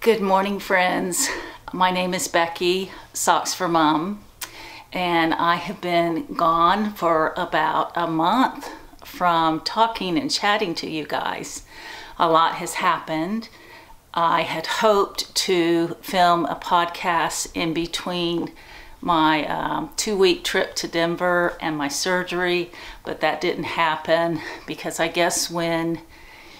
Good morning, friends. My name is Becky, Socks for Mom, and I have been gone for about a month from talking and chatting to you guys. A lot has happened. I had hoped to film a podcast in between my 2-week trip to Denver and my surgery, but that didn't happen because I guess when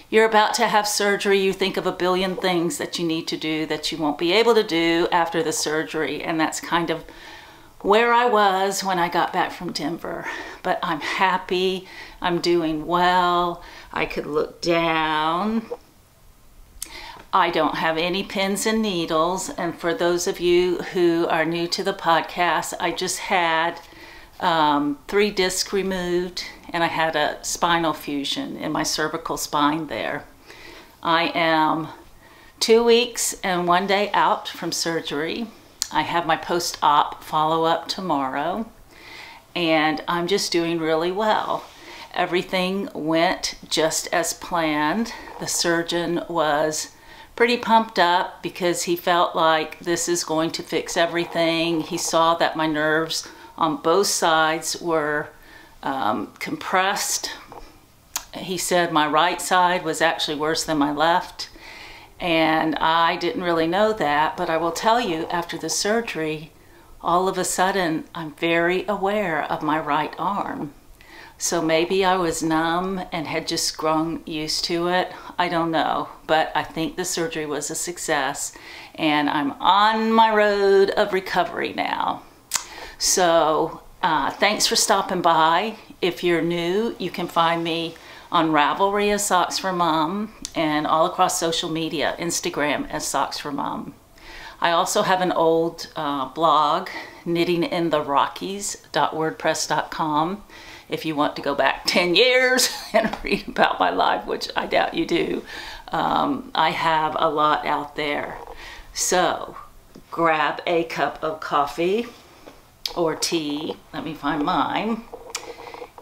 you're about to have surgery, you think of a billion things that you need to do that you won't be able to do after the surgery, and that's kind of where I was when I got back from Denver. But I'm happy, I'm doing well, I could look down. I don't have any pins and needles, and for those of you who are new to the podcast, I just had 3 discs removed, and I had a spinal fusion in my cervical spine there. I am 2 weeks and 1 day out from surgery. I have my post-op follow-up tomorrow, and I'm just doing really well. Everything went just as planned. The surgeon was pretty pumped up because he felt like this is going to fix everything. He saw that my nerves on both sides were compressed. He said my right side was actually worse than my left, and I didn't really know that, but I will tell you, after the surgery, all of a sudden I'm very aware of my right arm. So maybe I was numb and had just grown used to it. I don't know, but I think the surgery was a success, and I'm on my road of recovery now. So thanks for stopping by. If you're new, you can find me on Ravelry as Socks for Mom and all across social media, Instagram as Socks for Mom. I also have an old blog, knittingintherockies.wordpress.com, if you want to go back 10 years and read about my life, which I doubt you do. I have a lot out there. So grab a cup of coffee or tea, let me find mine,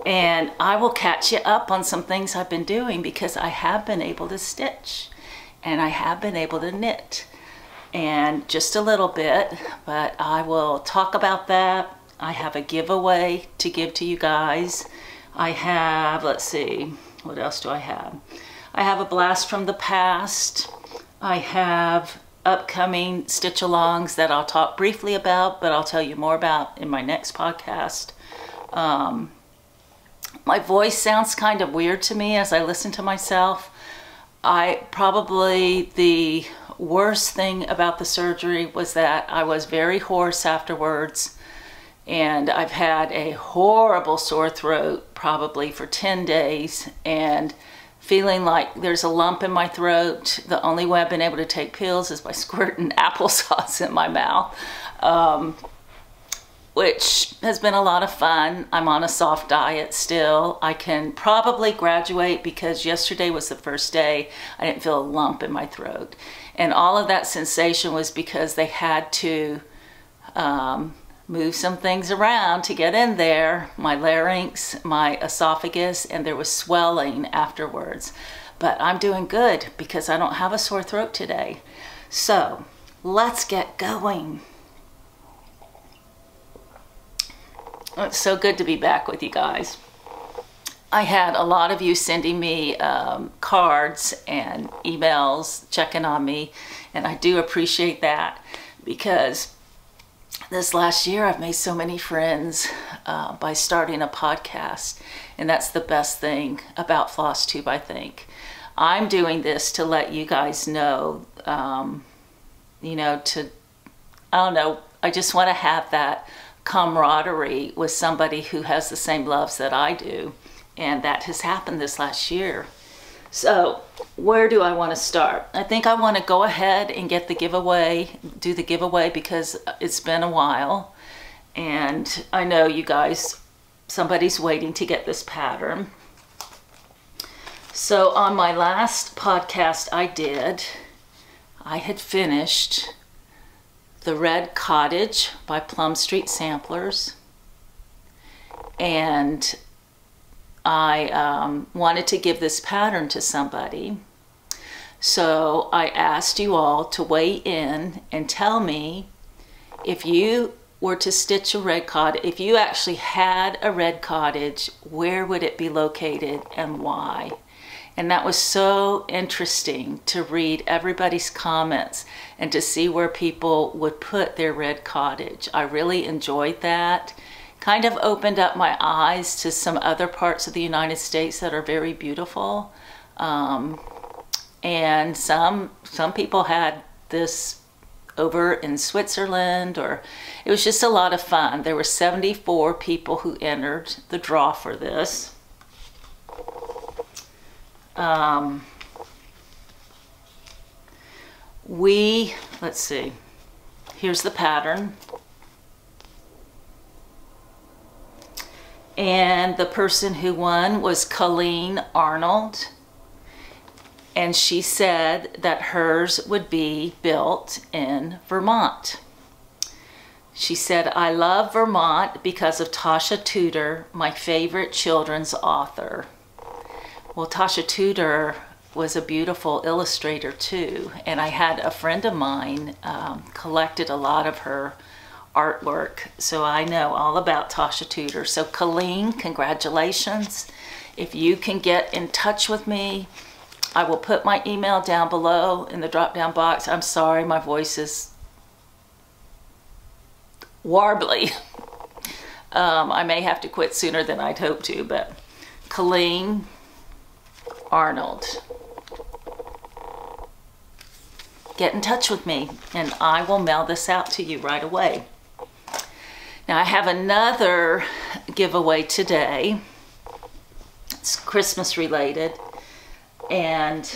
and I will catch you up on some things I've been doing, because I have been able to stitch and I have been able to knit, and just a little bit, but I will talk about that. I have a giveaway to give to you guys. I have, let's see, what else do I have? I have a blast from the past. I have upcoming stitch-alongs that I'll talk briefly about, but I'll tell you more about in my next podcast. My voice sounds kind of weird to me as I listen to myself. The worst thing about the surgery was that I was very hoarse afterwards, and I've had a horrible sore throat probably for 10 days, and feeling like there's a lump in my throat. The only way I've been able to take pills is by squirting applesauce in my mouth, which has been a lot of fun. I'm on a soft diet still. I can probably graduate because yesterday was the first day I didn't feel a lump in my throat. And all of that sensation was because they had to move some things around to get in there, my larynx, my esophagus, and there was swelling afterwards. But I'm doing good because I don't have a sore throat today. So let's get going. It's so good to be back with you guys. I had a lot of you sending me cards and emails checking on me, and I do appreciate that, because this last year I've made so many friends by starting a podcast, and that's the best thing about FlossTube, I think. I'm doing this to let you guys know, I don't know, I just want to have that camaraderie with somebody who has the same loves that I do, and that has happened this last year. So where do I want to start? I think I want to go ahead and get the giveaway, do the giveaway, because it's been a while, and I know you guys, somebody's waiting to get this pattern. So on my last podcast I had finished The Red Cottage by Plum Street Samplers, and I wanted to give this pattern to somebody. So I asked you all to weigh in and tell me, if you were to stitch a red cottage, if you actually had a red cottage, where would it be located and why? And that was so interesting to read everybody's comments and to see where people would put their red cottage. I really enjoyed that. Kind of opened up my eyes to some other parts of the United States that are very beautiful. And some people had this over in Switzerland, or it was just a lot of fun. There were 74 people who entered the draw for this. Let's see, here's the pattern. And the person who won was Colleen Arnold. And she said that hers would be built in Vermont. She said, I love Vermont because of Tasha Tudor, my favorite children's author. Well, Tasha Tudor was a beautiful illustrator too. And I had a friend of mine collected a lot of her artwork. So I know all about Tasha Tudor. So Colleen, congratulations. If you can get in touch with me, I will put my email down below in the drop-down box. I'm sorry, my voice is warbly. I may have to quit sooner than I'd hoped to, but Colleen Arnold, get in touch with me and I will mail this out to you right away. Now I have another giveaway today. It's Christmas related. And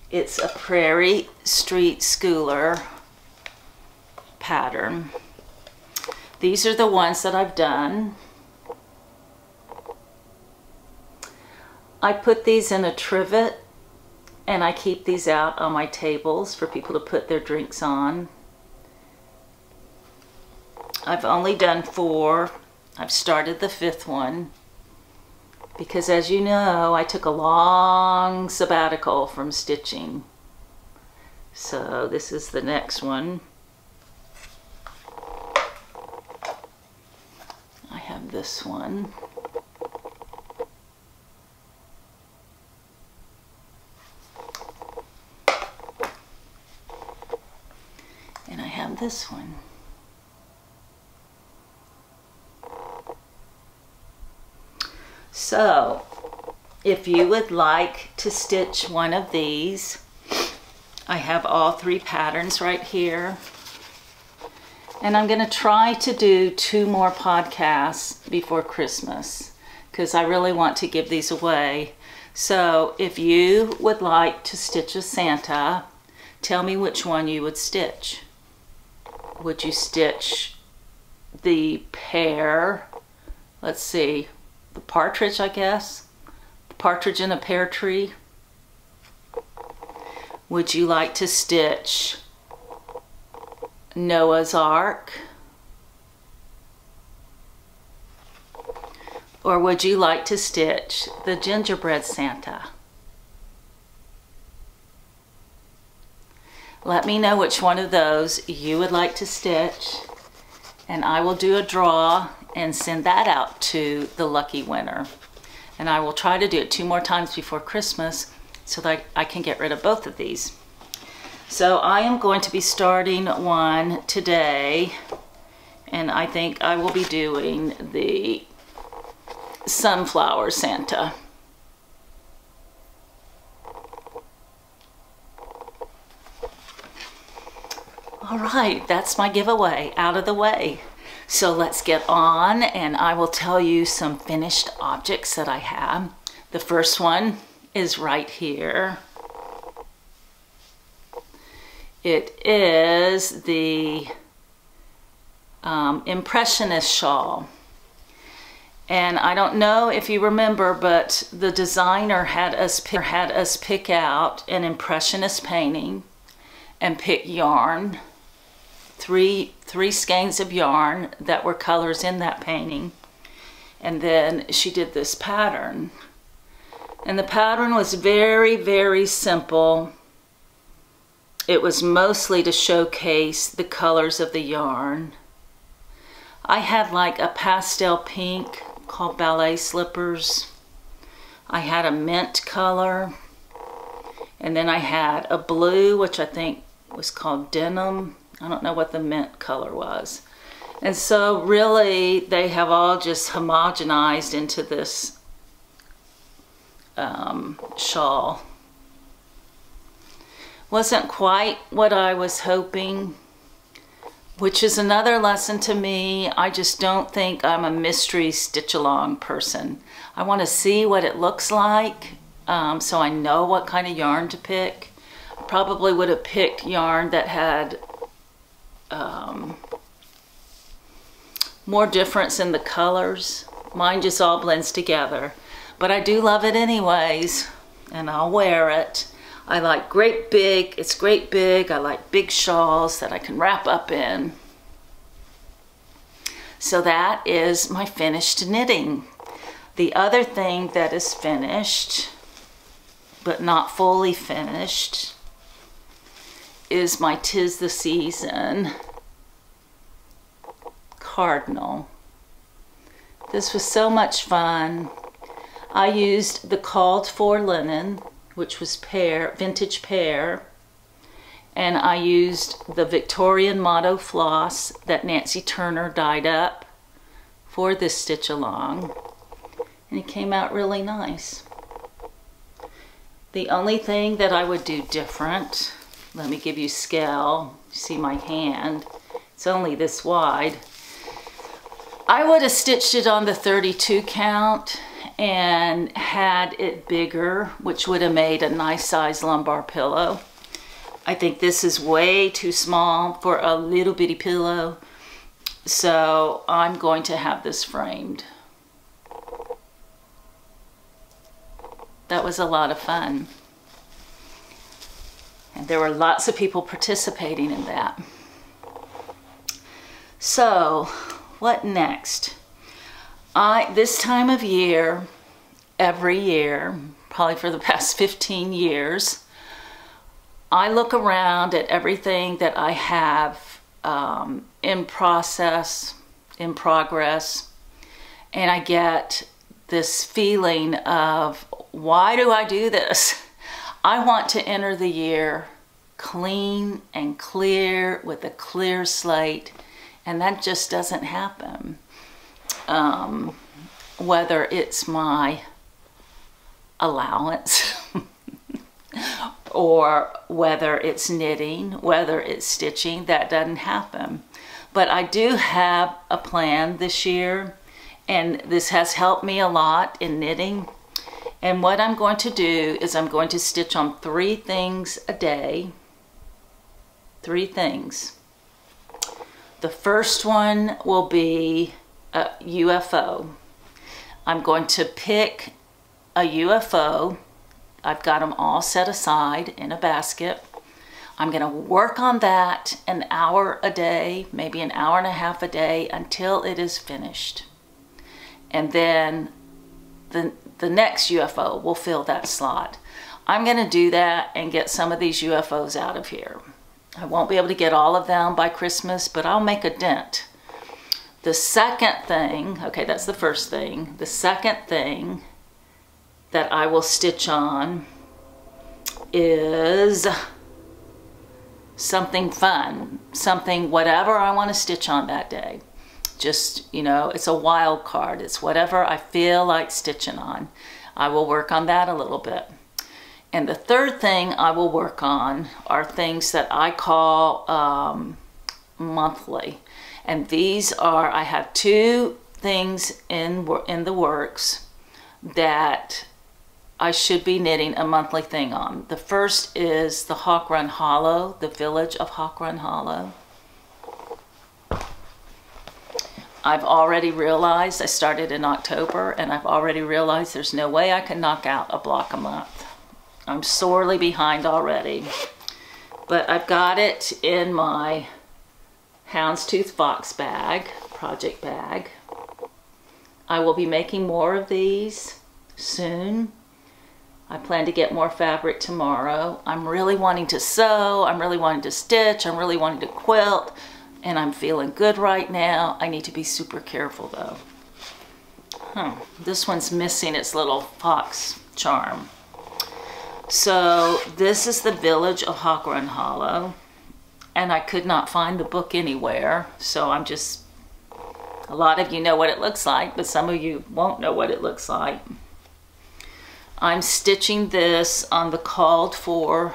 it's a Prairie Street Schooler pattern. These are the ones that I've done. I put these in a trivet and I keep these out on my tables for people to put their drinks on. I've only done 4. I've started the 5th one. Because as you know, I took a long sabbatical from stitching. So this is the next one. I have this one. And I have this one. So, if you would like to stitch one of these, I have all 3 patterns right here. And I'm going to try to do 2 more podcasts before Christmas because I really want to give these away. So, if you would like to stitch a Santa, tell me which one you would stitch. Would you stitch the pear? Let's see. The partridge, I guess. The partridge in a pear tree. Would you like to stitch Noah's Ark? Or would you like to stitch the gingerbread Santa? Let me know which one of those you would like to stitch, and I will do a draw and send that out to the lucky winner. And I will try to do it 2 more times before Christmas so that I can get rid of both of these. So I am going to be starting one today, and I think I will be doing the sunflower Santa. All right, that's my giveaway out of the way. So let's get on and I will tell you some finished objects that I have. The first one is right here. It is the Impressionist shawl. And I don't know if you remember, but the designer had us pick out an Impressionist painting and pick yarn. Three skeins of yarn that were colors in that painting, and then she did this pattern. And the pattern was very, very simple. It was mostly to showcase the colors of the yarn. I had like a pastel pink called Ballet Slippers. I had a mint color. And then I had a blue, which I think was called Denim. I don't know what the mint color was. And so really they have all just homogenized into this shawl. Wasn't quite what I was hoping, which is another lesson to me. I just don't think I'm a mystery stitch along person. I want to see what it looks like so I know what kind of yarn to pick. I probably would have picked yarn that had more difference in the colors. Mine just all blends together, but I do love it anyways, and I'll wear it. I like it's great big. I like big shawls that I can wrap up in. So that is my finished knitting. The other thing that is finished, but not fully finished, is my 'Tis the Season cardinal. This was so much fun. I used the called for linen, which was vintage pear, and I used the Victorian motto floss that Nancy Turner dyed up for this stitch along, and it came out really nice. The only thing that I would do different, let me give you scale. See my hand, it's only this wide. I would have stitched it on the 32 count and had it bigger, which would have made a nice size lumbar pillow. I think this is way too small for a little bitty pillow, so I'm going to have this framed. That was a lot of fun. And there were lots of people participating in that. So, what next? This time of year, every year, probably for the past 15 years, I look around at everything that I have in progress, and I get this feeling of, why do I do this? I want to enter the year clean and clear with a clear slate, and that just doesn't happen. Whether it's my allowance or whether it's knitting, whether it's stitching, that doesn't happen. But I do have a plan this year, and this has helped me a lot in knitting. And what I'm going to do is I'm going to stitch on 3 things a day. 3 things. The first one will be a UFO. I'm going to pick a UFO. I've got them all set aside in a basket. I'm going to work on that an hour a day, maybe an hour and a half a day, until it is finished. And then the next UFO will fill that slot. I'm going to do that and get some of these UFOs out of here. I won't be able to get all of them by Christmas, but I'll make a dent. The second thing, okay, that's the first thing. The second thing that I will stitch on is something fun, something, whatever I want to stitch on that day. Just, you know, it's a wild card. It's whatever I feel like stitching on. I will work on that a little bit. And the third thing I will work on are things that I call monthly. And these are, I have 2 things in the works that I should be knitting a monthly thing on. The first is the Hawk Run Hollow, the village of Hawk Run Hollow. I've already realized, I started in October, and I've already realized there's no way I can knock out a block a month. I'm sorely behind already. But I've got it in my Houndstooth Fox bag, project bag. I will be making more of these soon. I plan to get more fabric tomorrow. I'm really wanting to sew, I'm really wanting to stitch, I'm really wanting to quilt, and I'm feeling good right now. I need to be super careful though. This one's missing its little fox charm. So this is the Village of Hawk Run Hollow, and I could not find the book anywhere, so I'm just, a lot of you know what it looks like, but some of you won't know what it looks like. I'm stitching this on the called for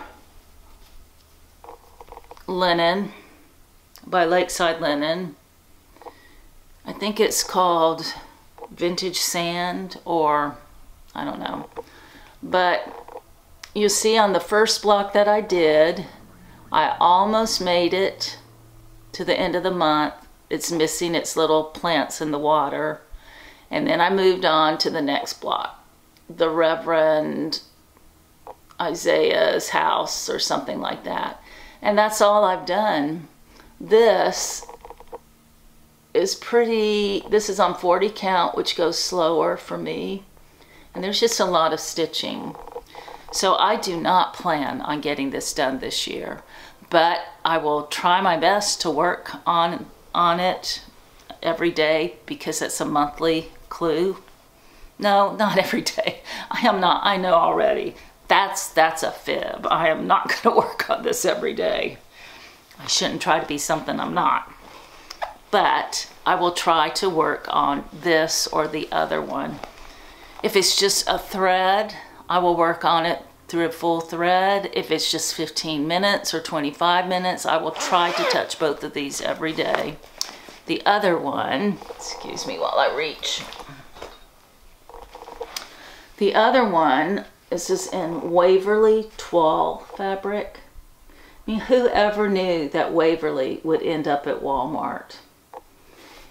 linen by Lakeside Linen. I think it's called Vintage Sand, or I don't know. But you see on the first block that I did, I almost made it to the end of the month. It's missing its little plants in the water. And then I moved on to the next block, the Reverend Isaiah's house or something like that. And that's all I've done. This is pretty, this is on 40 count, which goes slower for me. And there's just a lot of stitching. So I do not plan on getting this done this year, but I will try my best to work on it every day, because it's a monthly clue. No, not every day. I know already. That's a fib. I am not going to work on this every day. I shouldn't try to be something I'm not. But I will try to work on this or the other one. If it's just a thread, I will work on it through a full thread. If it's just 15 minutes or 25 minutes, I will try to touch both of these every day. The other one, excuse me while I reach. The other one is this in Waverly Toile fabric. I mean, whoever knew that Waverly would end up at Walmart?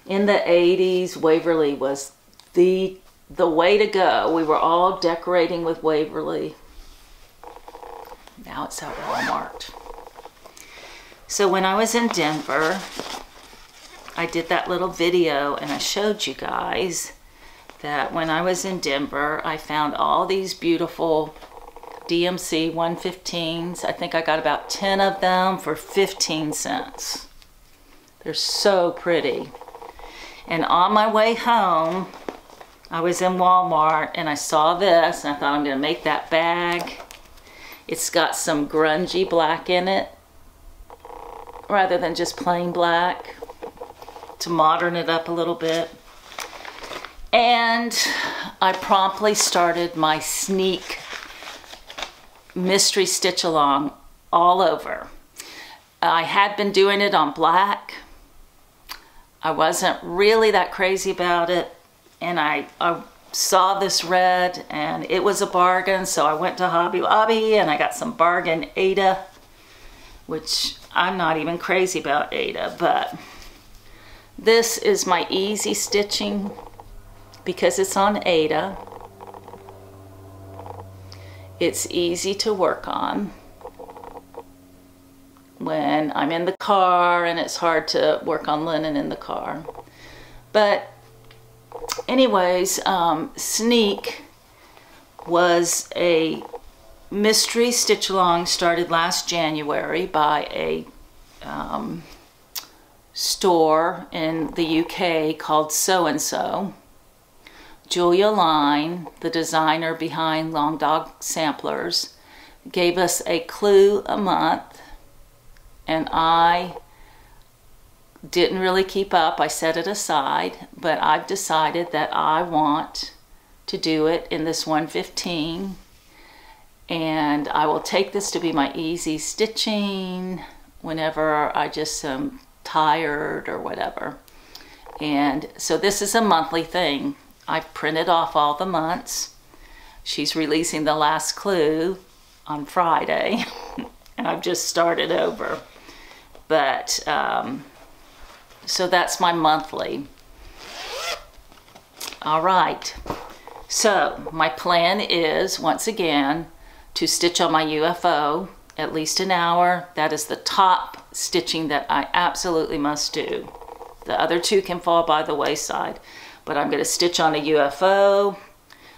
In the 80s, Waverly was the way to go. We were all decorating with Waverly. Now it's at Walmart. So when I was in Denver, I did that little video and I showed you guys that when I was in Denver, I found all these beautiful DMC 115s. I think I got about 10 of them for 15 cents. They're so pretty. And on my way home, I was in Walmart and I saw this and I thought, I'm gonna make that bag. It's got some grungy black in it, rather than just plain black, to modern it up a little bit. And I promptly started my sneak mystery stitch along all over. I had been doing it on black. I wasn't really that crazy about it, and I saw this red and it was a bargain, so I went to Hobby Lobby and I got some bargain Aida, which I'm not even crazy about Aida, but this is my easy stitching because it's on Aida. It's easy to work on when I'm in the car, and it's hard to work on linen in the car. But anyways, Sneak was a mystery stitch along started last January by a store in the UK called So and So. Julia Line, the designer behind Long Dog Samplers, gave us a clue a month, and I didn't really keep up. I set it aside, but I've decided that I want to do it in this 115, and I will take this to be my easy stitching whenever I just am tired or whatever. And so this is a monthly thing. I've printed off all the months. She's releasing the last clue on Friday, and I've just started over. But so that's my monthly. All right, so my plan is, once again, to stitch on my UFO at least an hour. That is the top stitching that I absolutely must do. The other two can fall by the wayside, but I'm going to stitch on a UFO.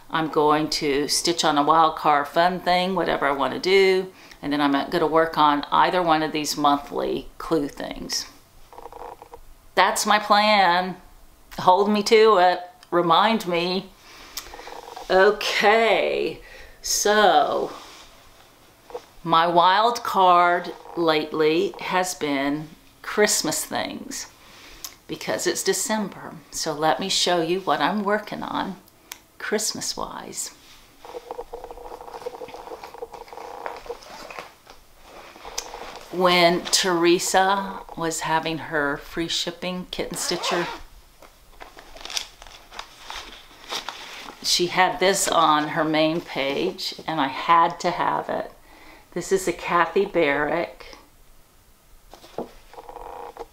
I'm going to stitch on a wild card fun thing, whatever I want to do, and then I'm going to work on either one of these monthly clue things. That's my plan. Hold me to it. Remind me. Okay, so my wild card lately has been Christmas things because it's December. So let me show you what I'm working on Christmas-wise. When Teresa was having her free shipping kitten stitcher, she had this on her main page and I had to have it. This is a Kathy Barrick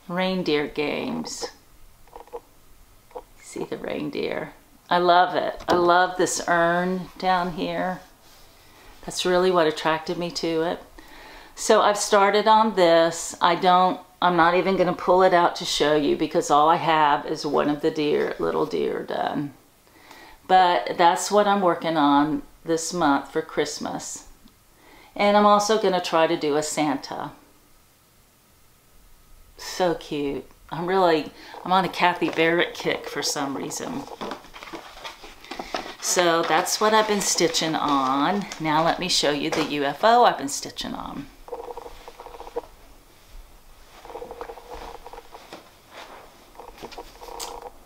reindeer games. See the reindeer? I love it. I love this urn down here. That's really what attracted me to it. So I've started on this. I'm not even going to pull it out to show you because all I have is one of the little deer done. But that's what I'm working on this month for Christmas. And I'm also going to try to do a Santa. So cute. I'm on a Kathy Barrick kick for some reason. So that's what I've been stitching on. Now let me show you the UFO I've been stitching on.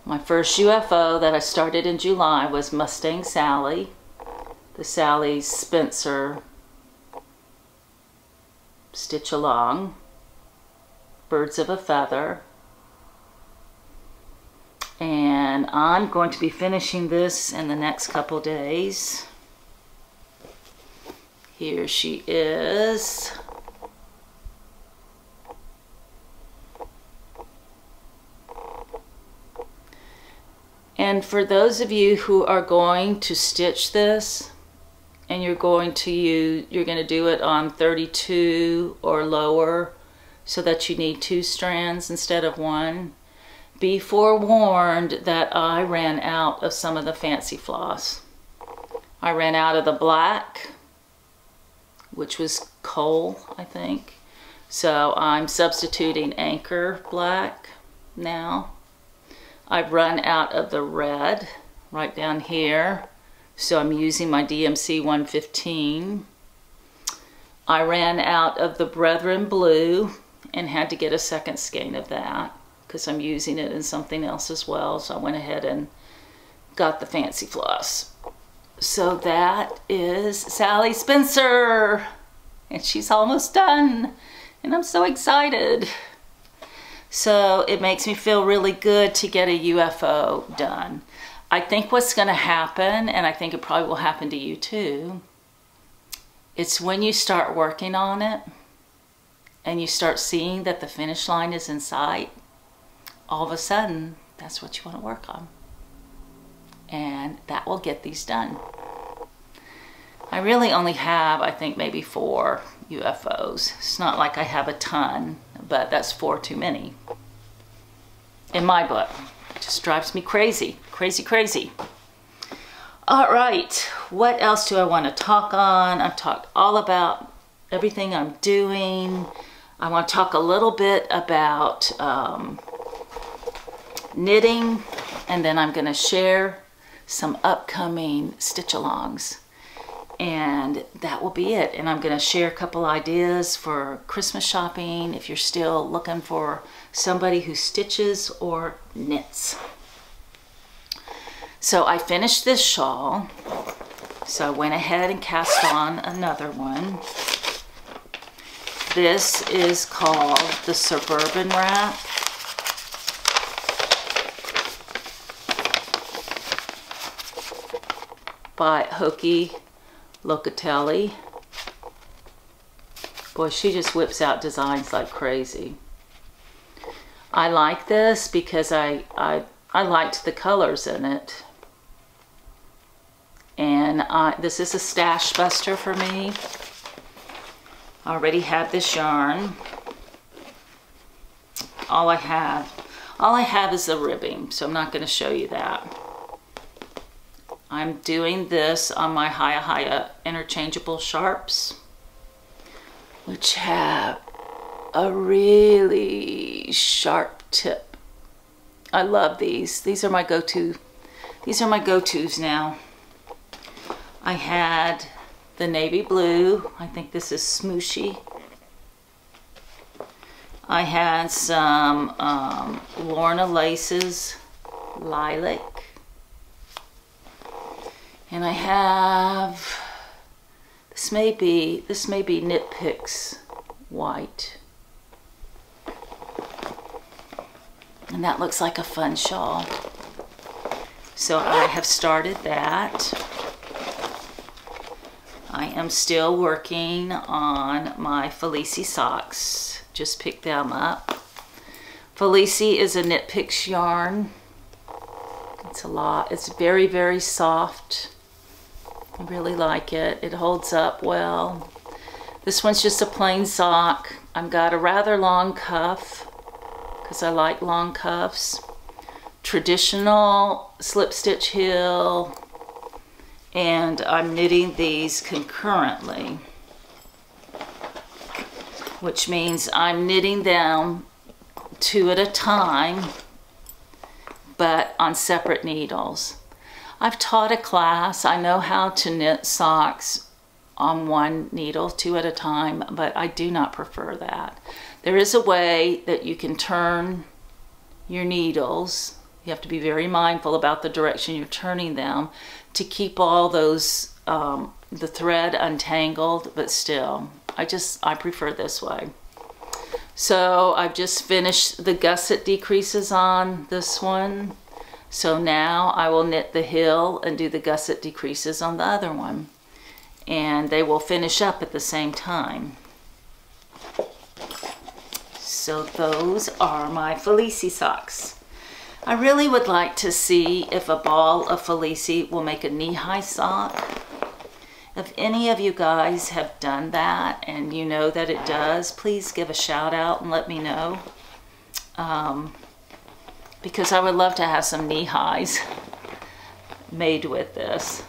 My first UFO that I started in July was Mustang Sally, the Sally Spencer stitch along, birds of a feather. And I'm going to be finishing this in the next couple days. Here she is. And for those of you who are going to stitch this and you're going to do it on 32 or lower so that you need 2 strands instead of 1, be forewarned that I ran out of some of the fancy floss. I ran out of the black, which was coal, I think. So I'm substituting Anchor black now. I've run out of the red right down here, so I'm using my DMC 115. I ran out of the Brethren blue and had to get a second skein of that because I'm using it in something else as well, so I went ahead and got the fancy floss. So that is Sally Spencer, and she's almost done, and I'm so excited. So it makes me feel really good to get a UFO done. I think what's going to happen, and I think it probably will happen to you too, it's when you start working on it and you start seeing that the finish line is in sight, all of a sudden that's what you want to work on. And that will get these done. I really only have, I think, maybe 4 UFOs. It's not like I have a ton, but that's 4 too many in my book. It just drives me crazy, crazy, crazy. All right, what else do I want to talk on? I've talked all about everything I'm doing. I want to talk a little bit about knitting, and then I'm going to share some upcoming stitch-alongs. And that will be it. And I'm going to share a couple ideas for Christmas shopping if you're still looking for somebody who stitches or knits. So I finished this shawl. So I went ahead and cast on another one. This is called the Suburban Wrap. By Hokie Locatelli. Boy, she just whips out designs like crazy. I like this because I liked the colors in it. And this is a stash buster for me. I already have this yarn. All I have is the ribbing, so I'm not going to show you that. I'm doing this on my Hiya interchangeable sharps, which have a really sharp tip. I love these. These are my go-to. These are my go-tos now. I had the navy blue. I think this is smooshy. I had some Lorna Laces lilac. And I have, this may be Knit Picks white. And that looks like a fun shawl. So I have started that. I am still working on my Felici socks. Just picked them up. Felici is a Knit Picks yarn. It's a lot. It's very, very soft. I really like it. It holds up well. This one's just a plain sock. I've got a rather long cuff because I like long cuffs. Traditional slip stitch heel, and I'm knitting these concurrently, which means I'm knitting them 2 at a time, but on separate needles. I've taught a class. I know how to knit socks on 1 needle, 2 at a time, but I do not prefer that. There is a way that you can turn your needles. You have to be very mindful about the direction you're turning them to keep all those, the thread untangled, but still, I prefer this way. So I've just finished the gusset decreases on this one. So now I will knit the heel and do the gusset decreases on the other one. And they will finish up at the same time. So those are my Felici socks. I really would like to see if a ball of Felici will make a knee-high sock. If any of you guys have done that and you know that it does, please give a shout out and let me know. Because I would love to have some knee highs made with this.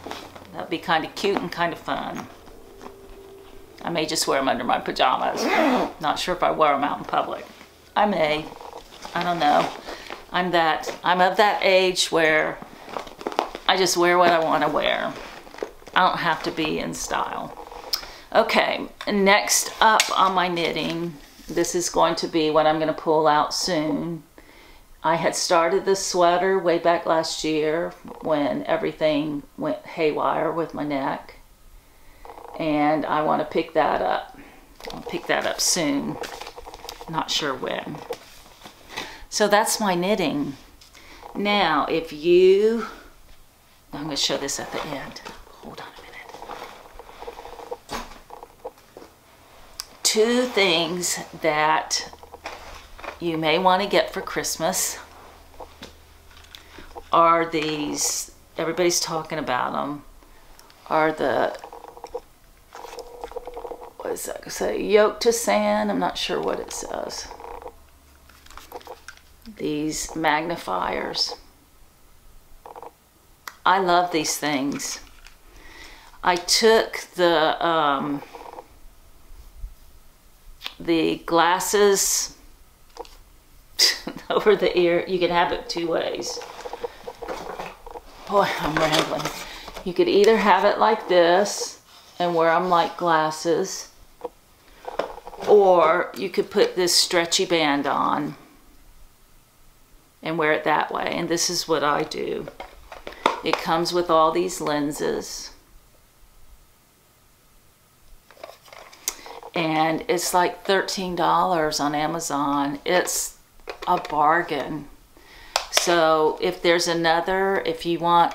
That'd be kind of cute and kind of fun. I may just wear them under my pajamas. Not sure if I wear them out in public. I may. I don't know. I'm of that age where I just wear what I want to wear. I don't have to be in style. Okay, next up on my knitting, this is going to be what I'm going to pull out soon. I had started this sweater way back last year when everything went haywire with my neck. And I want to pick that up. I'll pick that up soon. Not sure when. So that's my knitting. Now, I'm going to show this at the end. Hold on a minute. 2 things that you may want to get for Christmas are these, everybody's talking about them, are the, what does that say, yoke to sand? I'm not sure what it says. These magnifiers. I love these things. I took the glasses over the ear. You can have it 2 ways. Boy, I'm rambling. You could either have it like this and wear them like glasses, or you could put this stretchy band on and wear it that way. And this is what I do. It comes with all these lenses. And it's like $13 on Amazon. It's a bargain. So if there's if you want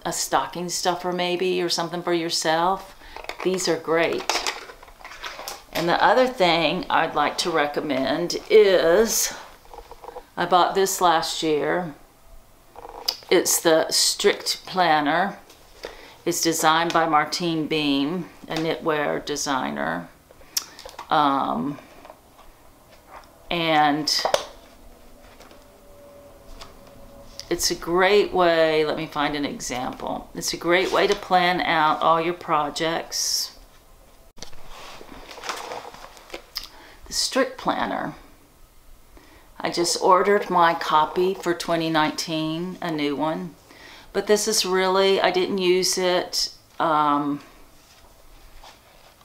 a stocking stuffer maybe or something for yourself, these are great. And the other thing I'd like to recommend is, I bought this last year. It's the Strict Planner. It's designed by Martine Beam, a knitwear designer. And it's a great way, let me find an example. It's a great way to plan out all your projects. The Strict Planner. I just ordered my copy for 2019, a new one. But this is really, I didn't use it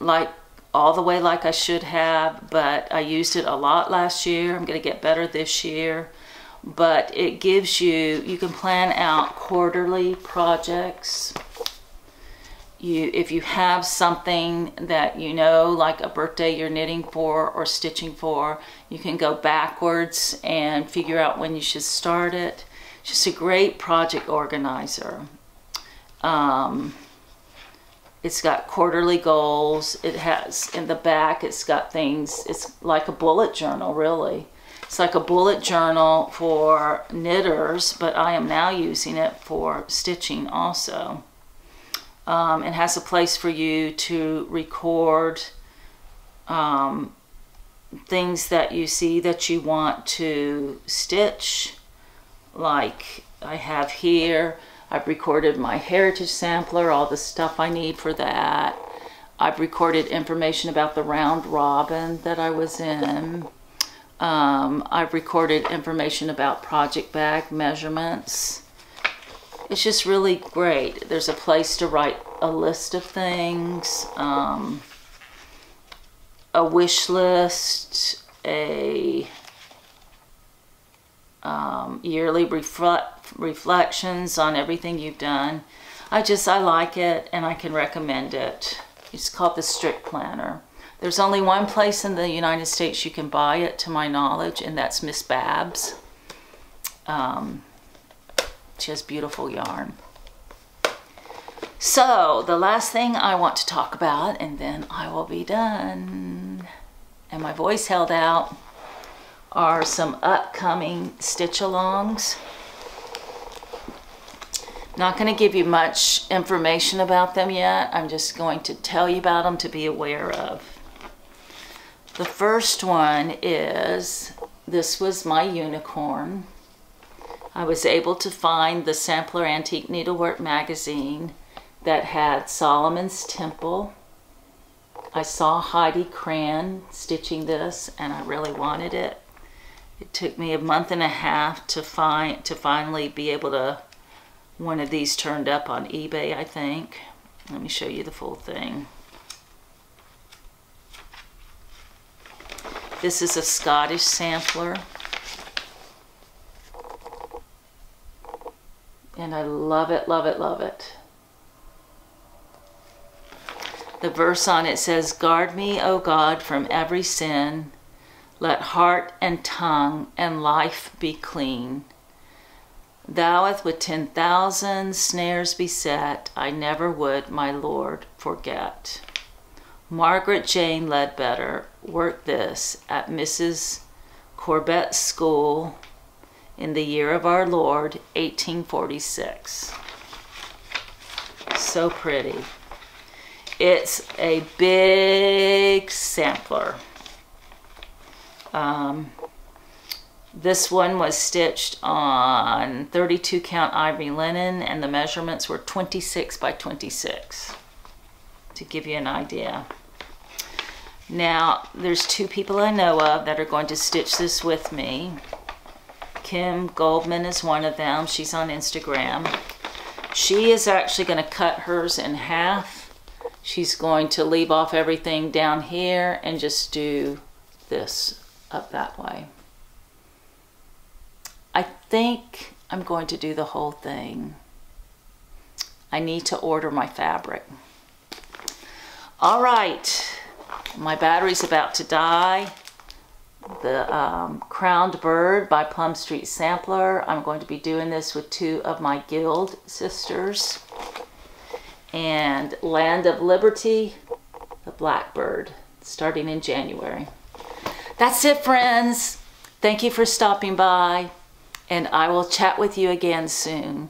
like all the way like I should have, but I used it a lot last year. I'm going to get better this year. But it gives you, you can plan out quarterly projects. If you have something that you know, like a birthday you're knitting for or stitching for, you can go backwards and figure out when you should start it. It's just a great project organizer. It's got quarterly goals. It has, in the back, it's got things, it's like a bullet journal, really. It's like a bullet journal for knitters, but I am now using it for stitching also. It has a place for you to record things that you see that you want to stitch. Like I have here, I've recorded my heritage sampler, all the stuff I need for that. I've recorded information about the round robin that I was in. I've recorded information about project bag measurements. It's just really great. There's a place to write a list of things, a wish list, a yearly reflections on everything you've done. I like it and I can recommend it. It's called the Strict Planner. There's only one place in the United States you can buy it, to my knowledge, and that's Miss Babs. She has beautiful yarn. So the last thing I want to talk about, and then I will be done, and my voice held out, are some upcoming stitch-alongs. Not going to give you much information about them yet. I'm just going to tell you about them to be aware of. The first one is, this was my unicorn. I was able to find the Sampler Antique Needlework magazine that had Solomon's Temple. I saw Heidi Cran stitching this and I really wanted it. It took me a month and a half to finally be able to, one of these turned up on eBay, I think. Let me show you the full thing. This is a Scottish sampler. And I love it, love it, love it. The verse on it says, "Guard me, O God, from every sin. Let heart and tongue and life be clean. Thou hath with 10,000 snares beset, I never would my Lord forget." Margaret Jane Ledbetter worked this at Mrs. Corbett's school in the year of our Lord, 1846. So pretty. It's a big sampler. This one was stitched on 32 count ivory linen and the measurements were 26 by 26, to give you an idea. Now, there's two people I know of that are going to stitch this with me. Kim Goldman is one of them. She's on Instagram. She is actually going to cut hers in half. She's going to leave off everything down here and just do this up that way. I think I'm going to do the whole thing. I need to order my fabric. All right, my battery's about to die. The Crowned Bird by Plum Street Sampler. I'm going to be doing this with two of my guild sisters. And Land of Liberty, the Blackbird, starting in January. That's it, friends. Thank you for stopping by, and I will chat with you again soon.